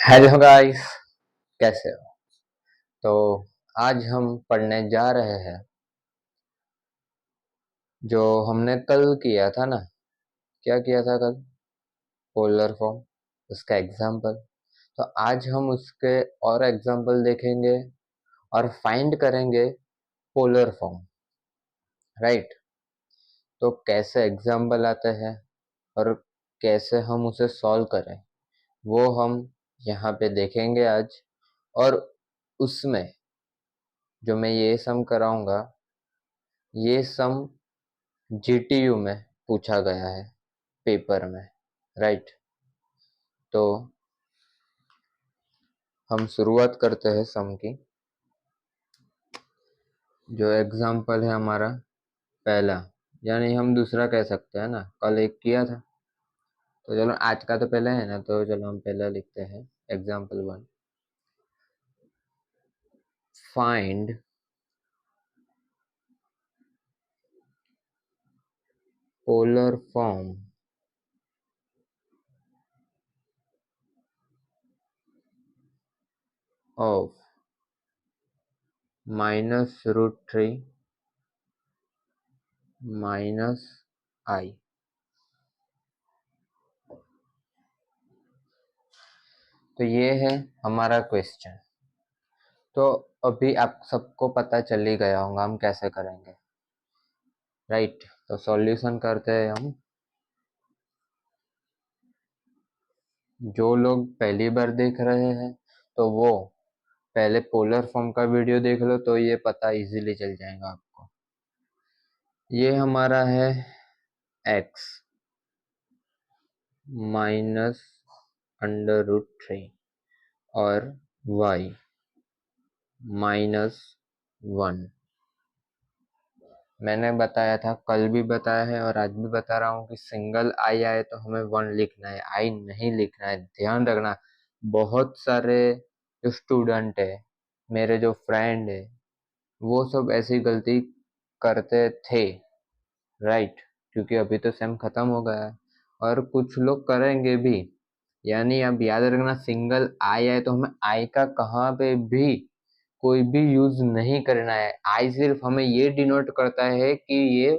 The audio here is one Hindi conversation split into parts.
हेलो गाइस, कैसे हो? तो आज हम पढ़ने जा रहे हैं जो हमने कल किया था ना। क्या किया था कल? पोलर फॉर्म, उसका एग्जाम्पल। तो आज हम उसके और एग्जाम्पल देखेंगे और फाइंड करेंगे पोलर फॉर्म, राइट। तो कैसे एग्जाम्पल आते हैं और कैसे हम उसे सॉल्व करें, वो हम यहाँ पे देखेंगे आज। और उसमें जो मैं ये सम कराऊंगा, ये सम जीटीयू में पूछा गया है पेपर में, राइट। तो हम शुरुआत करते हैं सम की। जो एग्जाम्पल है हमारा पहला, यानी हम दूसरा कह सकते हैं ना, कल एक किया था। तो चलो आज का तो पहला है ना, तो चलो हम पहला लिखते हैं। Example 1, find polar form of -√3 minus i. तो ये है हमारा क्वेश्चन। तो अभी आप सबको पता चल ही गया होगा हम कैसे करेंगे, राइट। तो सॉल्यूशन करते हैं हम। जो लोग पहली बार देख रहे हैं तो वो पहले पोलर फॉर्म का वीडियो देख लो, तो ये पता इजीली चल जाएगा आपको। ये हमारा है x -√3 और y -1। मैंने बताया था, कल भी बताया है और आज भी बता रहा हूँ कि सिंगल आई आए तो हमें 1 लिखना है, आई नहीं लिखना है। ध्यान रखना। बहुत सारे जो स्टूडेंट है, मेरे जो फ्रेंड है, वो सब ऐसी गलती करते थे, राइट। क्योंकि अभी तो सेम खत्म हो गया है और कुछ लोग करेंगे भी। यानी अब याद रखना, सिंगल आई आए तो हमें आई का कहाँ पे भी कोई भी यूज नहीं करना है। आई सिर्फ हमें ये डिनोट करता है कि ये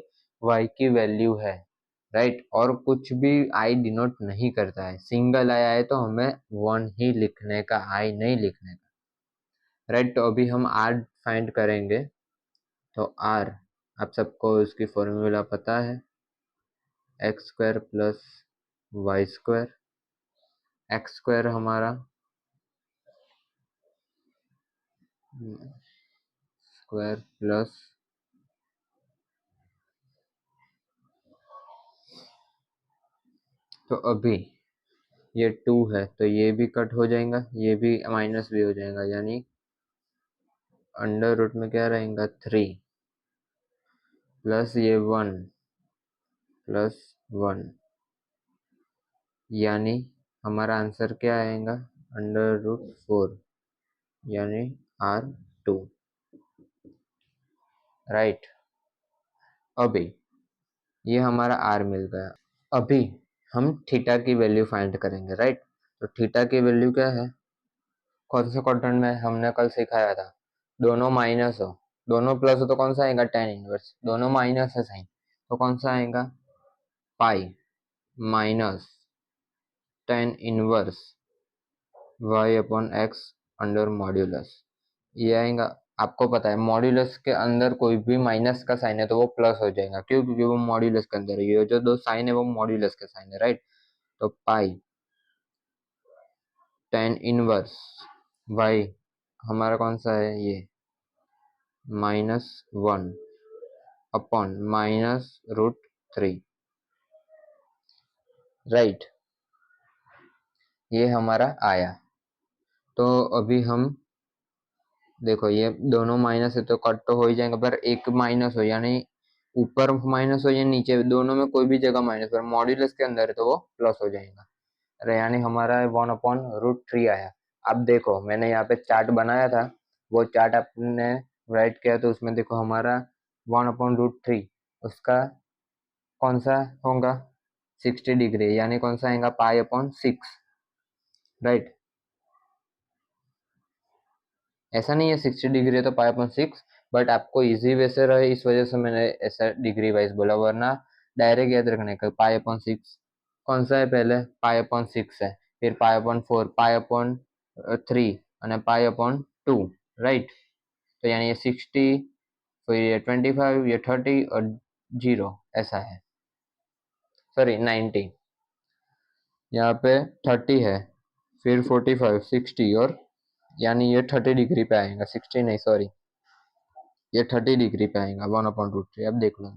y की वैल्यू है, राइट। और कुछ भी आई डिनोट नहीं करता है। सिंगल आई आए तो हमें 1 ही लिखने का, आई नहीं लिखने का, राइट। तो अभी हम r फाइंड करेंगे। तो r, आप सबको उसकी फॉर्मूला पता है, x² प्लस y²। x² हमारा स्क्वायर प्लस, तो अभी ये 2 है तो ये भी कट हो जाएगा, ये भी माइनस भी हो जाएगा, यानी अंडर रूट में क्या रहेगा 3 प्लस ये 1 प्लस 1, यानी हमारा आंसर क्या आएगा √4, यानी R2, राइट। अभी ये हमारा R मिल गया। अभी हम थीटा की वैल्यू फाइंड करेंगे, राइट। तो थीटा की वैल्यू क्या है? कौन से क्वाड्रेंट में हमने कल सिखाया था? दोनों माइनस हो, दोनों प्लस हो तो कौन सा आएगा? tan inverse. दोनों माइनस है साइन, तो कौन सा आएगा? Pi minus tan inverse y/x under modulus. ये आएगा। आपको पता है मॉड्यूलस के अंदर कोई भी माइनस का साइन है तो वो प्लस हो जाएगा। क्यों? क्योंकि वो मॉड्यूलस के अंदर है। ये जो दो साइन है वो मॉड्यूलस के साइन है, राइट। तो पाई tan इनवर्स y हमारा कौन सा है? ये -1 अपॉन -√3, राइट। ये हमारा आया। तो अभी हम देखो, ये दोनों माइनस है तो कट तो हो ही जाएगा, पर एक माइनस हो, यानी ऊपर माइनस हो या नीचे, दोनों में कोई भी जगह माइनस, पर मॉड्यूलस के अंदर है तो वो प्लस हो जाएगा। अरे यानी हमारा 1/√3 आया। अब देखो, मैंने यहाँ पे चार्ट बनाया था, वो चार्ट आपने राइट किया तो उसमें देखो हमारा 1/√3, उसका कौन सा होगा? 60 डिग्री, यानी कौन सा आएगा? π/6, राइट। ऐसा नहीं है 60 डिग्री है तो पाई अपॉन 6, बट आपको इजी वे से रहे इस वजह से मैंने ऐसा डिग्री वाइज बोला, वरना डायरेक्ट याद रखने का पाई अपॉन 6 कौन सा है, पहले पाई अपॉन 6 है, फिर पाई अपॉन 4, पाई अपॉन 3 और पाई अपॉन 2, राइट। तो यानी ये 60, फिर ये 25, ये 30 और 0 ऐसा है, सॉरी 90, यहाँ पे 30 है, फिर 45, 60 और यानी ये 30 डिग्री पे आएगा, 60 नहीं सॉरी, ये 30 डिग्री पे आएगा 1/√3, अब देख लो।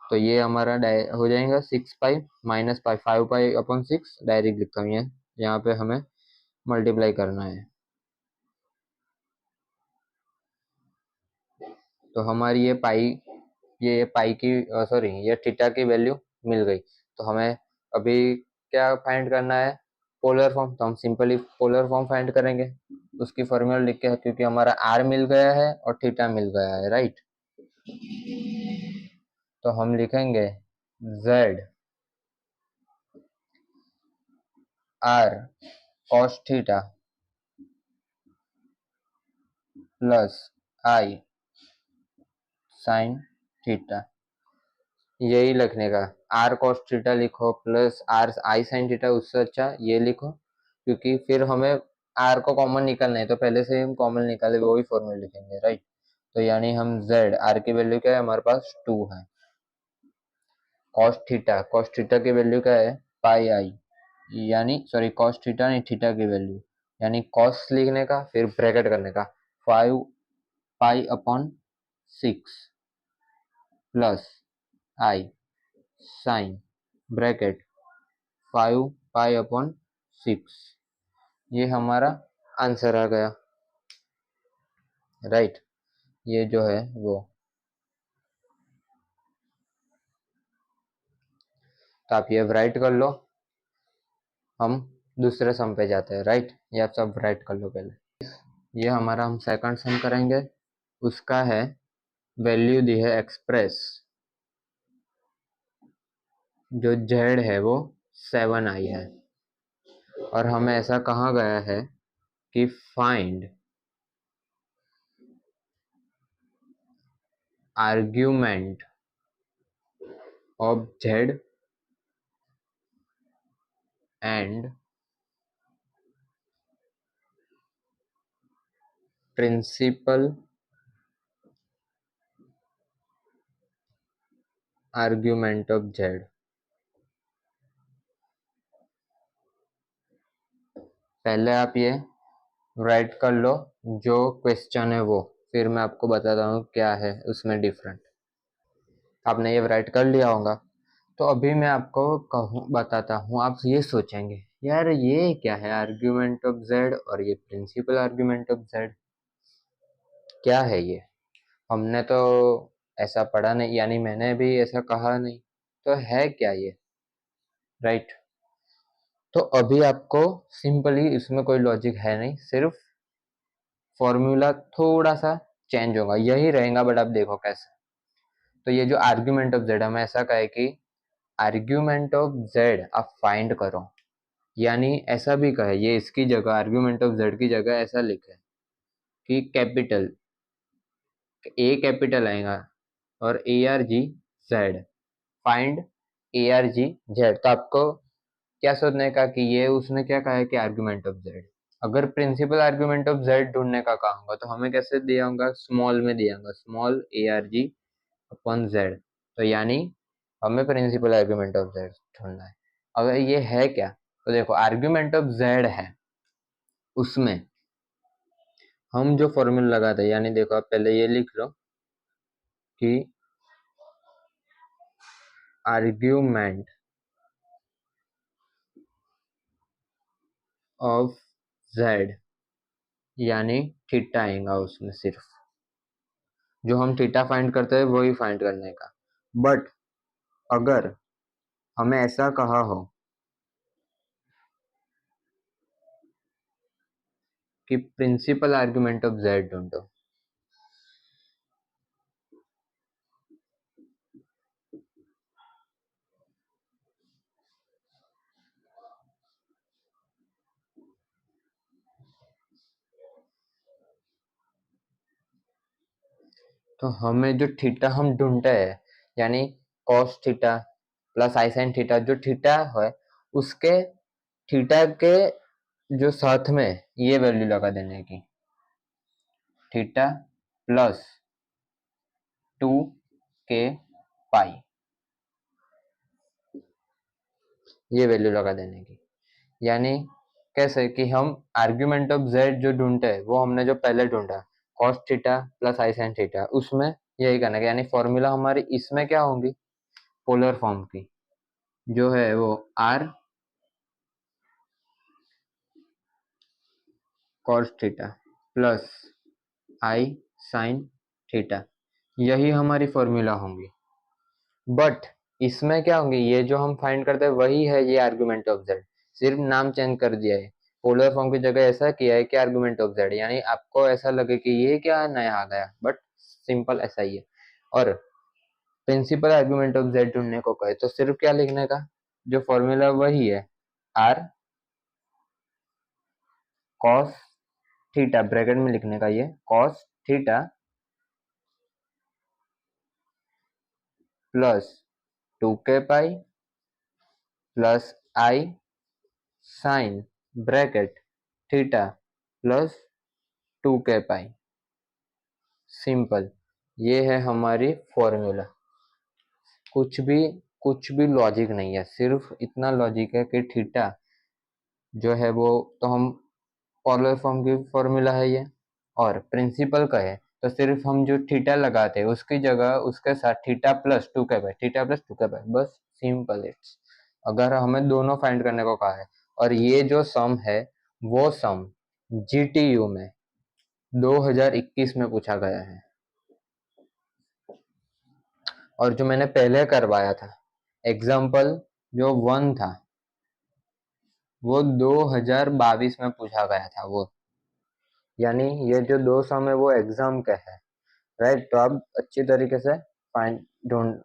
तो ये हमारा हो जाएगा 6 pi minus pi, 5 pi upon 6 direct लिखता हूँ, ये यहाँ पे हमें मल्टीप्लाई करना है। तो हमारी ये पाई की सॉरी ये थीटा की वैल्यू मिल गई। तो हमें अभी क्या फाइंड करना है, पोलर फॉर्म। तो हम सिंपली पोलर फॉर्म फाइंड करेंगे, उसकी फॉर्मूला लिख के, क्योंकि हमारा आर मिल गया है और थीटा मिल गया है, राइट। तो हम लिखेंगे z r cos theta plus i sine theta, यही लिखने का। आर cos थीटा लिखो plus r i sine theta, उससे अच्छा ये लिखो, क्योंकि फिर हमें आर को कॉमन निकालना है, तो पहले से हम कॉमन निकाले वही फॉर्मूला लिखेंगे, राइट। तो यानी हम z आर की वैल्यू क्या है, हमारे पास 2 है, cos थीटा की वैल्यू क्या है, पाई आई, यानी सॉरी cos थीटा नहीं, थीटा की वैल्यू, यानी cos लिखने का, फिर ब्रैकेट करने का 5 pi upon 6 plus i sine bracket 5 pi upon 6, ये हमारा आंसर आ गया, राइट। ये जो है वो, तो आप ये राइट कर लो, हम दूसरे सम पे जाते हैं, राइट। ये आप सब राइट कर लो पहले। ये हमारा हम सेकंड सम करेंगे, उसका है वैल्यू दी है एक्सप्रेस, जो जेड है वो 7 आई है, और हमें ऐसा कहा गया है कि find argument of z and principal argument of z. पहले आप ये राइट कर लो जो क्वेश्चन है वो, फिर मैं आपको बताता हूँ क्या है उसमें डिफरेंट। आपने ये राइट कर लिया होगा, तो अभी मैं आपको बताता हूँ, आप ये सोचेंगे यार ये क्या है आर्ग्यूमेंट ऑफ जेड और ये प्रिंसिपल आर्ग्यूमेंट ऑफ जेड, क्या है ये, हमने तो ऐसा पढ़ा नहीं, यानी मैंने भी ऐसा कहा नहीं, तो है क्या ये, राइट। तो अभी आपको सिंपली इसमें कोई लॉजिक है नहीं, सिर्फ फॉर्मूला थोड़ा सा चेंज होगा, यही रहेगा, बट आप देखो कैसे। तो ये जो आर्ग्यूमेंट ऑफ जेड, हमें ऐसा कहे कि आर्ग्यूमेंट ऑफ जेड आप फाइंड करो, यानी ऐसा भी कहे, ये इसकी जगह आर्ग्यूमेंट ऑफ जेड की जगह ऐसा लिखे कि कैपिटल ए कैपिटल आएगा और A R G Z, find A R G Z. तो आपको क्या सोचने का कि ये उसने क्या कहा है कि आर्ग्यूमेंट ऑफ जेड, अगर प्रिंसिपल आर्ग्यूमेंट ऑफ जेड ढूंढने का कहा होगा तो हमें कैसे दिया होगा, स्मॉल में दिया होगा, small A R G upon Z. तो यानी हमें प्रिंसिपल आर्ग्यूमेंट ऑफ जेड ढूंढना है। अगर ये है क्या, तो देखो आर्ग्यूमेंट ऑफ जेड है, उसमें हम जो फॉर्मूला लगाते हैं, यानी देखो आप पहले ये लिख लो कि आर्ग्यूमेंट ऑफ जेड, यानी थीटा आएगा उसमें, सिर्फ जो हम थीटा फाइंड करते हैं वही फाइंड करने का। बट अगर हमें ऐसा कहा हो कि प्रिंसिपल आर्ग्यूमेंट ऑफ जेड ढूंढो, तो हमें जो थीटा हम ढूंढते हैं, यानी cos theta plus i sine theta, जो थीटा है उसके थीटा के जो साथ में ये वैल्यू लगा देने की, थीटा प्लस 2k पाई, ये वैल्यू लगा देने की। यानी कैसे कि हम आर्ग्यूमेंट ऑफ z जो ढूंढते हैं वो हमने जो पहले ढूंढा cos theta plus i sine theta, उसमें यही करना है। यानी फॉर्मूला हमारी इसमें क्या होंगी, पोलर फॉर्म की, जो है वो r cos theta plus i sine theta, यही हमारी फॉर्मूला होंगी। बट इसमें क्या होंगे, ये जो हम फाइंड करते हैं वही है ये आर्गुमेंट ऑफ z, सिर्फ नाम चेंज कर दिया है। पोलर फॉर्म की जगह ऐसा किया है कि आर्गुमेंट ऑफ z, यानी आपको ऐसा लगे कि ये क्या नया आ गया, बट सिंपल ऐसा ही है। और प्रिंसिपल आर्गुमेंट ऑफ z ढूंढने को कहे तो सिर्फ क्या लिखने का, जो फॉर्मूला वही है, r cos थीटा, ब्रैकेट में लिखने का ये cos theta plus 2k pi plus i sine bracket theta plus 2k pi. Simple, ये है हमारी फॉर्मूला। कुछ भी लॉजिक नहीं है, सिर्फ इतना लॉजिक है कि थीटा जो है वो तो हम पॉलर फॉर्म की फॉर्मूला है ये, और प्रिंसिपल का है तो सिर्फ हम जो थीटा लगाते हैं उसकी जगह उसके साथ थीटा प्लस 2k पाई, थीटा प्लस 2k पाई, बस सिंपल इट्स। अगर हमें दोनों फाइंड करने को कहा है, और ये जो सम है वो सम जीटीयू में 2021 में पूछा गया है, और जो मैंने पहले करवाया था एग्जाम्पल जो 1 था वो 2022 में पूछा गया था वो। यानी ये जो दो सम है वो एग्जाम के है, राइट। तो आप अच्छी तरीके से फाइंड ढूंढ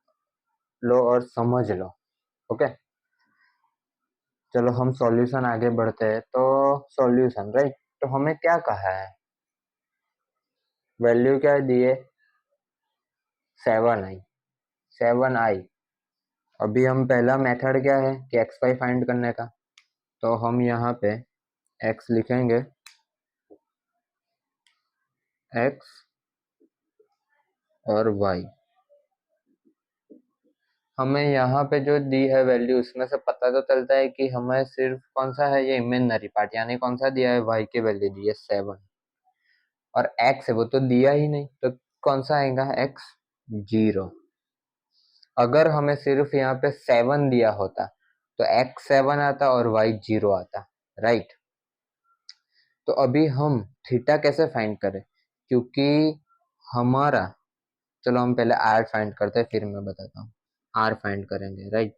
लो और समझ लो, ओके। चलो हम सॉल्यूशन आगे बढ़ते हैं। तो सॉल्यूशन, राइट, तो हमें क्या कहा है, वैल्यू क्या दिए, 7i। अभी हम पहला मेथड क्या है कि x5 फाइंड करने का, तो हम यहाँ पे x लिखेंगे, x और y। हमें यहाँ पे जो दी है वैल्यू उसमें से पता तो चलता है कि हमें सिर्फ कौन सा है ये इमेजिनरी पार्ट, यानी कौन सा दिया है, y की वैल्यू दी है 7, और x है वो तो दिया ही नहीं, तो कौन सा आएगा, x 0। अगर हमें सिर्फ यहाँ पे 7 दिया होता तो x 7 आता और y 0 आता, राइट। तो अभी हम थीटा कैसे फाइंड करें, क्योंकि हमारा, चलो हम पहले r फाइंड करते हैं फिर मैं बताता हूँ। r फाइंड करेंगे, राइट,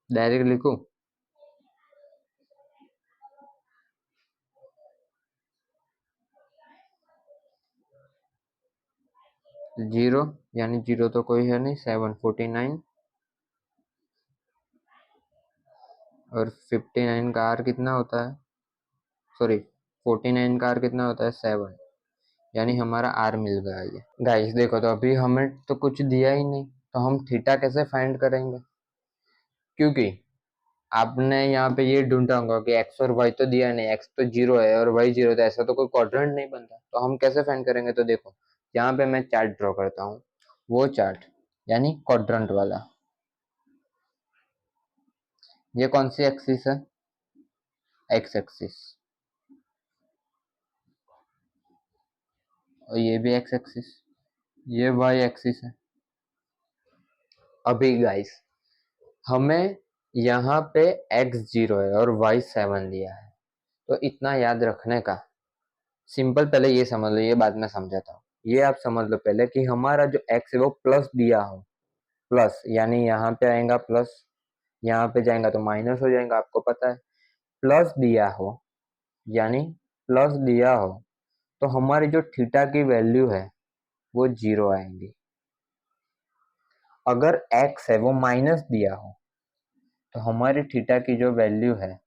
डायरेक्ट लिखूं, 0, यानी 0 तो कोई है नहीं, 7 49, और 59 का r कितना होता है, सॉरी 49 का r कितना होता है, 7, यानी हमारा r मिल गया ये। गाइस देखो, तो अभी हमें तो कुछ दिया ही नहीं, तो हम थीटा कैसे फाइंड करेंगे, क्योंकि आपने यहाँ पे ये ढूंढा होगा कि x और y तो दिया नहीं, x तो 0 है और y 0, तो ऐसा तो कोई क्वाड्रेंट नहीं बनता, तो हम कैसे फाइंड करेंगे। तो देखो यहाँ पे मैं चार्ट ड्रॉ करता हूँ, वो चार्ट यानी क्वाड्रेंट वाला, ये कौन सी एक्सिस है, x एक्सिस, और ये भी x एक्सिस, ये y एक्सिस है। अभी गाइस हमें यहाँ पे x 0 है और y 7 दिया है, तो इतना याद रखने का, सिंपल पहले ये समझ लो, ये बाद में समझाता हूँ। ये आप समझ लो पहले कि हमारा जो x है वो प्लस दिया हो, प्लस यानी यहाँ पे आएगा प्लस, यहाँ पे जाएगा तो माइनस हो जाएगा, आपको पता है। प्लस दिया हो यानी प्लस दिया हो तो हमारी जो थीटा की वैल्यू है वो 0 आएंगी। अगर x है वो माइनस दिया हो तो हमारी थीटा की जो वैल्यू है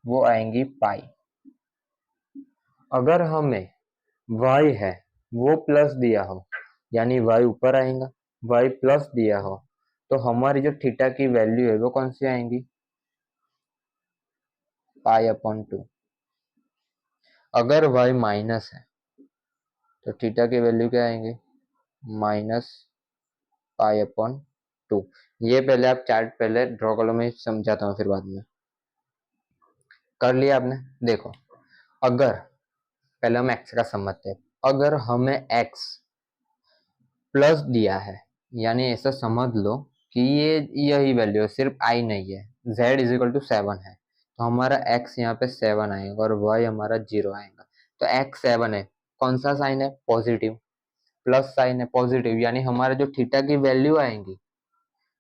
वो आएंगी पाई। अगर हमें y है वो प्लस दिया हो, यानी y ऊपर आएगा, y प्लस दिया हो, तो हमारी जो थीटा की वैल्यू है वो कौन सी आएंगी, π/2। अगर y माइनस है तो थीटा की वैल्यू क्या आएंगी, -π/2। ये पहले आप चार्ट पहले ड्रॉ कर लो, मैं समझाता हूँ फिर बाद में। कर लिया आपने? देखो, अगर पहले हम x का समझते हैं, अगर हमें x प्लस दिया है, यानी ऐसा समझ लो कि ये यही वैल्यू है, सिर्फ i नहीं है, z इज इक्वल टू 7 है, तो हमारा x यहाँ पे 7 आएगा और y हमारा 0 आएगा। तो x 7 है, कौन सा साइन है, पॉजिटिव, प्लस साइन है पॉजिटिव, यानी हमारा जो थीटा की वैल्यू आएंगी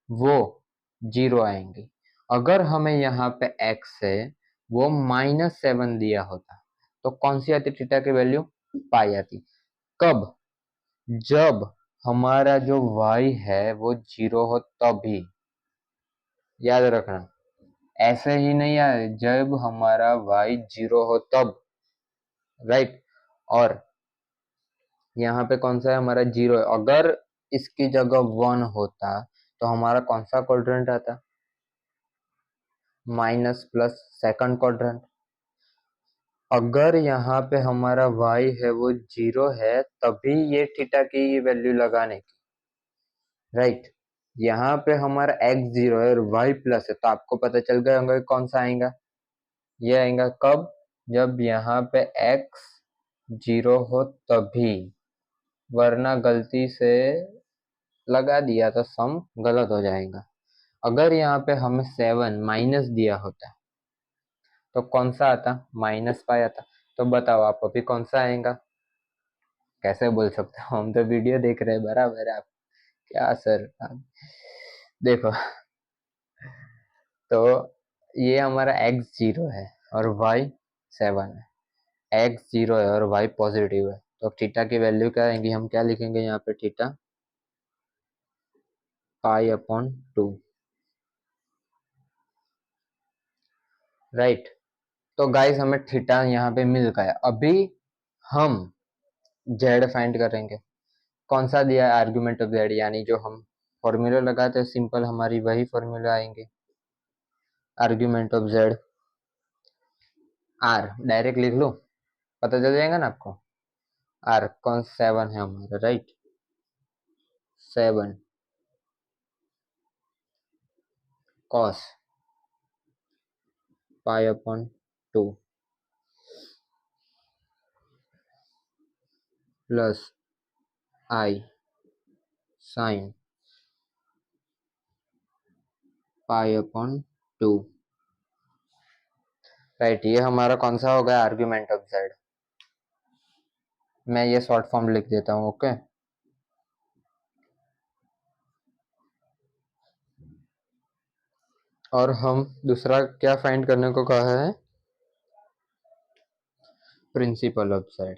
वो 0 आएंगी। अगर हमें यहाँ पे x है वो -7 दिया होता तो कौन सी आती थीटा की वैल्यू, पाई आती। कब, जब हमारा जो y है वो 0 हो तभी, याद रखना, ऐसे ही नहीं आए, जब हमारा y 0 हो तब, राइट। और यहाँ पे कौन सा है, हमारा 0 है, अगर इसकी जगह 1 होता तो हमारा कौन सा क्वाड्रेंट आता, माइनस प्लस सेकंड क्वाड्रेंट। अगर यहाँ पे हमारा y है वो 0 है तभी ये थीटा की वैल्यू लगाने की, राइट। यहाँ पे हमारा x 0 है और y प्लस है, तो आपको पता चल गया होगा कौन सा आएगा, ये आएगा। कब, जब यहाँ पे x 0 हो तभी, वरना गलती से लगा दिया तो सम गलत हो जाएगा। अगर यहाँ पे हमें 7 माइनस दिया होता तो कौन सा आता, -π आता। तो बताओ आप अभी कौन सा आएगा, कैसे बोल सकते हो, हम तो वीडियो देख रहे हैं बराबर है, आप क्या सर। देखो, तो ये हमारा x 0 है और y 7 है, x 0 है और y पॉजिटिव है, तो थीटा की वैल्यू क्या आएंगी, हम क्या लिखेंगे यहाँ पे, थीटा π/2, राइट। तो गाइस हमें थीटा यहाँ पे मिल गया। अभी हम z फाइंड करेंगे, कौन सा दिया है, आर्गुमेंट ऑफ z, यानी जो हम फॉर्मूला लगाते हैं सिंपल, हमारी वही फॉर्मूला आएंगे, argument of z, r direct लिख लो, पता चल जाएगा ना आपको। r कौन 7 है हमारा, right, 7 cos π/2 plus i sin π/2, right. ये हमारा कौन सा हो गया, आर्ग्यूमेंट ऑफ z। मैं ये शॉर्ट फॉर्म लिख देता हूँ, ओके। और हम दूसरा क्या फाइंड करने को कहा है, प्रिंसिपल ऑफ z।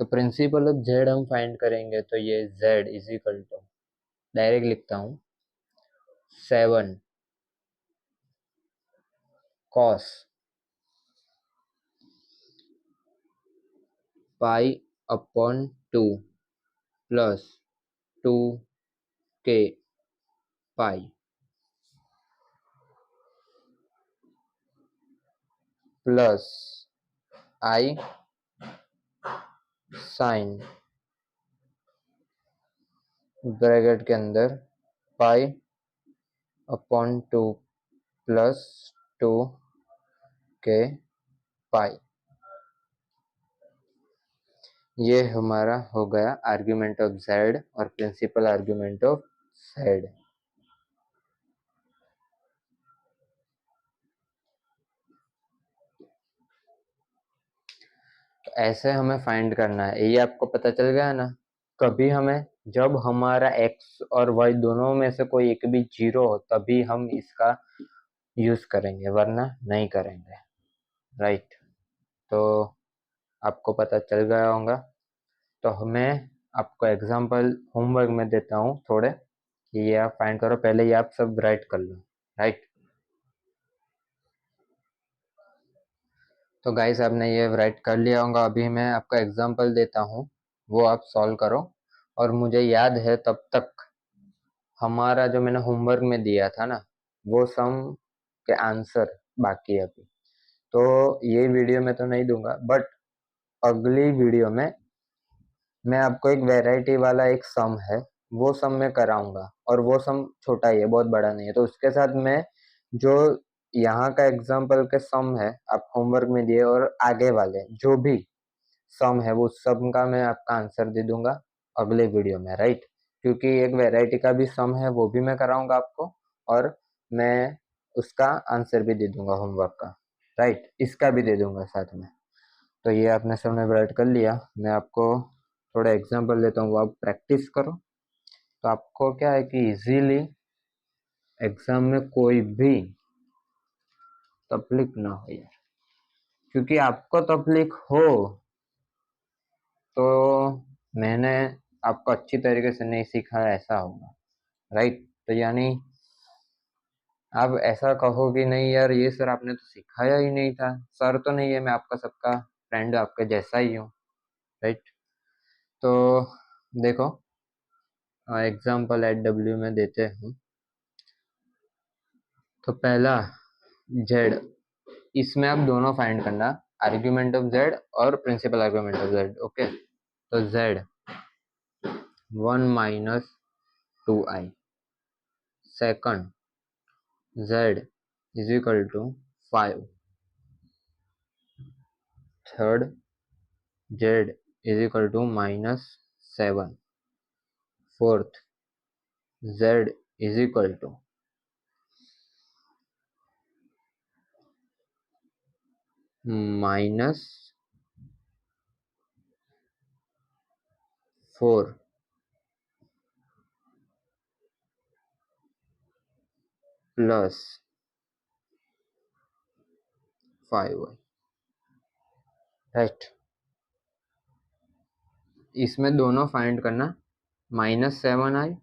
तो प्रिंसिपल ऑफ z हम फाइंड करेंगे, तो ये z is equal to, direct लिखता हूँ, 7 cos π/2 plus 2k pi plus i sine bracket के अंदर π/2 प्लस 2k पाई। ये हमारा हो गया आर्ग्यूमेंट ऑफ z और प्रिंसिपल आर्ग्यूमेंट ऑफ z। तो ऐसे हमें फाइंड करना है, ये आपको पता चल गया ना। कभी हमें, जब हमारा x और y दोनों में से कोई एक भी 0 हो तभी हम इसका यूज करेंगे, वरना नहीं करेंगे, राइट। तो आपको पता चल गया होगा। तो हमें आपको एग्जांपल होमवर्क में देता हूँ थोड़े, ये आप फाइंड करो, पहले ये आप सब राइट कर लो, राइट। तो गाइस आपने ये राइट कर लिया होगा। अभी मैं आपका एग्जांपल देता हूँ, वो आप सॉल्व करो। और मुझे याद है तब तक हमारा जो मैंने होमवर्क में दिया था ना, वो सम के आंसर बाकी है अभी। तो ये वीडियो में तो नहीं दूंगा, बट अगली वीडियो में मैं आपको एक वैरायटी वाला एक सम है, वो सम मैं कराऊंगा। और वो सम छोटा ही है, बहुत बड़ा नहीं है। तो उसके साथ मैं जो यहाँ का एग्जाम्पल के सम है आप होमवर्क में दिए, और आगे वाले जो भी सम है वो सम का मैं आपका आंसर दे दूंगा अगले वीडियो में, राइट। क्योंकि एक वैरायटी का भी सम है, वो भी मैं कराऊंगा आपको, और मैं उसका आंसर भी दे दूंगा होमवर्क का, राइट। इसका भी दे दूंगा साथ में। तो ये आपने सबने राइट कर लिया। मैं आपको थोड़ा एग्जांपल देता हूँ, वो आप प्रैक्टिस करो। तो आपको क्या है कि इजीली एग्जाम में कोई भी तकलीफ ना हो यार, क्योंकि आपको तकलीफ हो तो मैंने आपको अच्छी तरीके से नहीं सिखाया, ऐसा होगा, राइट। तो यानी आप ऐसा कहो कि नहीं यार ये सर आपने तो सिखाया ही नहीं था। सर तो नहीं है, मैं आपका सबका फ्रेंड आपके जैसा ही हूँ, राइट। तो देखो एग्जाम्पल एट डब्ल्यू में देते हैं। तो पहला जेड, इसमें आप दोनों फाइंड करना, आर्ग्यूमेंट ऑफ जेड और principal argument of z, okay. तो z 1 - 2i, second z is equal to 5, third z is equal to -7, fourth z is equal to -4 +5, right. इसमें दोनों फाइंड करना, -7i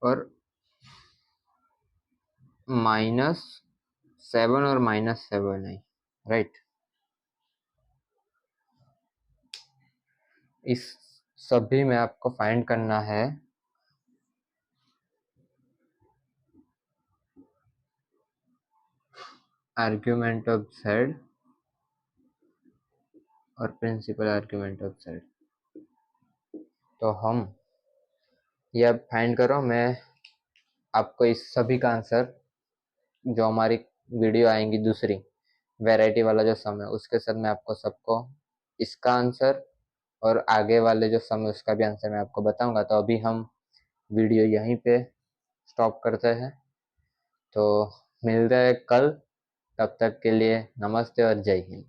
और -7 और -7i, राइट। इस सभी में आपको फाइंड करना है आर्ग्यूमेंट ऑफ जेड और प्रिंसिपल आर्ग्यूमेंट ऑफ जेड। तो हम ये अब फाइंड करो, मैं आपको इस सभी का आंसर जो हमारी वीडियो आएंगी दूसरी वैरायटी वाला जो सम है उसके साथ मैं आपको सबको इसका आंसर और आगे वाले जो सम है उसका भी आंसर मैं आपको बताऊंगा। तो अभी हम वीडियो यहीं पे स्टॉप करते हैं। तो मिलते हैं कल, तब तक के लिए नमस्ते और जय हिंद।